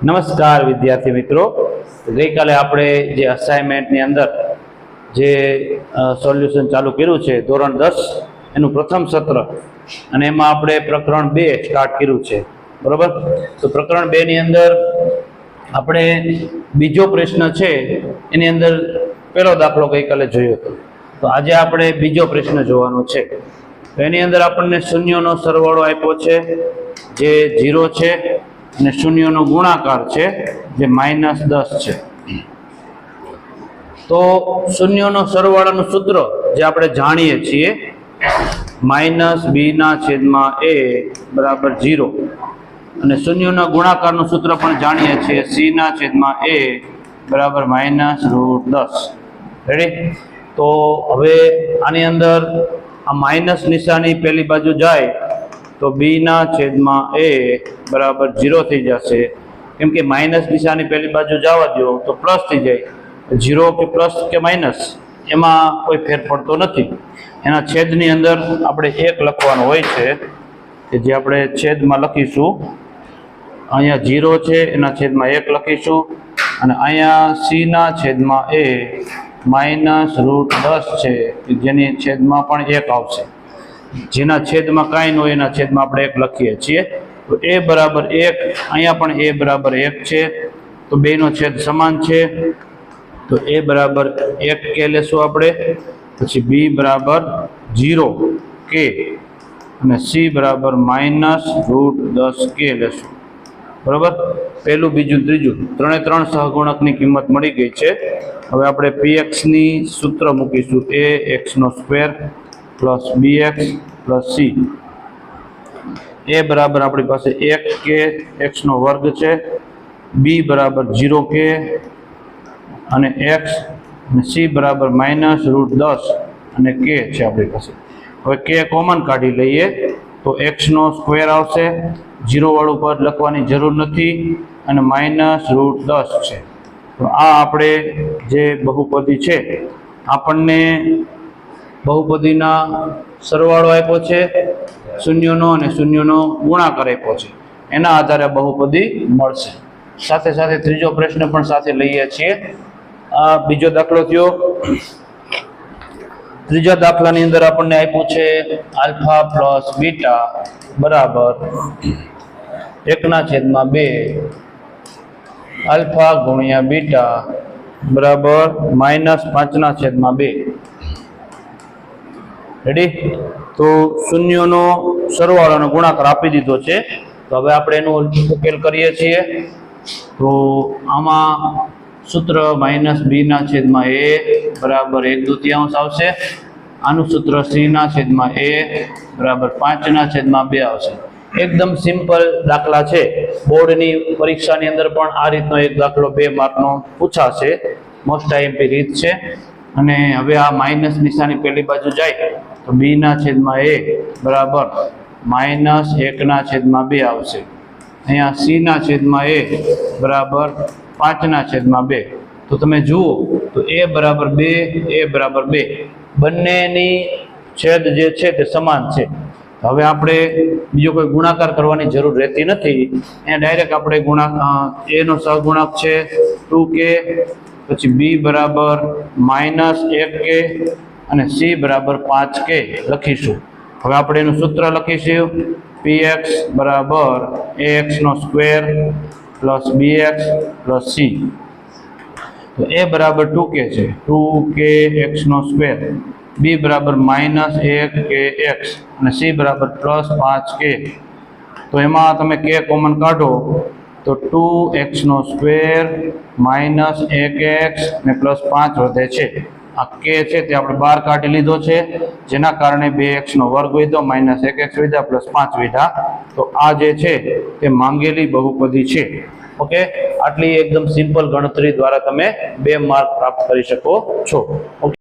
નમસ્કાર વિદ્યાર્થી મિત્રો, ગઈકાલે આપણે જે અસાઇનમેન્ટની અંદર જે સોલ્યુશન ચાલુ કર્યું છે ધોરણ 10 એનું પ્રથમ સત્ર, અને એમાં આપણે પ્રકરણ 2 સ્ટાર્ટ કર્યું છે, બરોબર? તો પ્રકરણ 2 ની અંદર આપણે બીજો પ્રશ્ન છે એની અંદર પહેલો દાખલો ગઈકાલે જોયો હતો, તો આજે આપણે બીજો પ્રશ્ન જોવાનો છે। તો એની અંદર આપણને શૂન્યનો સરવાળો આપ્યો છે જે 0 છે અને શૂન્યનો ગુણાકાર છે જે -10 છે। તો શૂન્યનો સરવાળાનું સૂત્ર જે આપણે જાણીએ છીએ -b/a બરાબર 0, અને શૂન્યના ગુણાકારનું સૂત્ર પણ જાણીએ છીએ c/a બરાબર -√10। રેડી? તો હવે આની અંદર આ માઇનસ નિશાની પહેલી બાજુ જાય તો b/a બરાબર 0 થઈ જશે, કેમ કે માઇનસ નિશાની પહેલી બાજુ જવા દો તો પ્લસ થઈ જાય। 0 કે પ્લસ કે માઇનસ એમાં કોઈ ફેર પડતો નથી। એના છેદની અંદર આપણે 1 લખવાનું હોય છે, કે જે આપણે છેદમાં લખીશું। અહીંયા 0 છે એના છેદમાં 1 લખીશું, અને અહીંયા c/a -√10 છે જેની છેદમાં પણ 1 આવશે। જેના છેદમાં કાંઈ ન હોય એના છેદમાં આપણે 1 લખીએ છીએ। તો a બરાબર 1, અહીંયા પણ a બરાબર 1 છે, તો બેનો છેદ સમાન છે, તો a બરાબર 1 કે લેશું આપણે, પછી b બરાબર 0 કે, અને c બરાબર -√10 કે લેશું, બરાબર? પહેલું, બીજું, ત્રીજું ત્રણે ત્રણ સહગુણકની કિંમત મળી ગઈ છે। હવે આપણે px ની સૂત્ર મૂકીશું, ax² + bx + c। a બરાબર આપણી પાસે 1 કે x² છે, b બરાબર 0 કે, અને x, અને c બરાબર -√10 અને k છે આપણી પાસે। હવે k કોમન કાઢી લઈએ તો x² આવશે, 0 વાળું પદ લખવાની જરૂર નથી, અને -√10 છે। તો આ આપણે જે બહુપદી છે, આપણને બહુપદીના સરવાળો આપ્યો છે શૂન્યનો, અને શૂન્યનો ગુણાકાર આપ્યો છે, એના આધારે બહુપદી મળશે। સાથે સાથે ત્રીજો પ્રશ્ન પણ સાથે લઈએ છીએ। આ બીજો દાખલો થયો। ત્રીજા દાખલાની અંદર આપણને આપ્યું છે α + β બરાબર 1/2 α × β બરાબર -5/2। રેડી? તો શૂન્યનો સરવાળાનો ગુણાકાર આપી દીધો છે, તો હવે આપણે એનો ઉકેલ કરીએ છીએ। તો આમાં સૂત્ર -b/a બરાબર 1/2 આવશે, આનું સૂત્ર c/a બરાબર 5/2 આવશે। એકદમ સિમ્પલ દાખલા છે, બોર્ડની પરીક્ષાની અંદર પણ આ રીતનો એક દાખલો 2 માર્કનો પૂછાશે, મોસ્ટ આઈએમપી રીત છે। અને હવે આ માઇનસ નિશાની પહેલી બાજુ જાય તો b/a બરાબર -1/2 આવશે। અહીંયા c/a બરાબર 5/2। તો તમે જુઓ તો a બરાબર 2, a બરાબર 2, બંનેની છેદ જે છે તે સમાન છે। હવે આપણે બીજો કોઈ ગુણાકાર કરવાની જરૂર રહેતી નથી, અહીંયા ડાયરેક્ટ આપણે a નો સહગુણક છે 2k, પછી b બરાબર -1k, અને c બરાબર 5k લખીશું। હવે આપણે એનું સૂત્ર લખીશું, px બરાબર ax² + bx + c। તો a બરાબર 2k છે, 2k x², b બરાબર -1kx, અને c બરાબર +5k। તો એમાં તમે k કોમન કાઢો તો 2x² -1x ને +5 વધે છે। આ k છે તે આપણે બહાર કાઢી લીધો છે, જેના કારણે 2x² વધ્યો, -1x વધ્યા, +5 વધ્યા। તો આ જે છે તે માંગેલી બહુપદી છે। ઓકે, આટલી એકદમ સિમ્પલ ગણતરી દ્વારા તમે 2 માર્ક પ્રાપ્ત કરી શકો છો। ઓકે।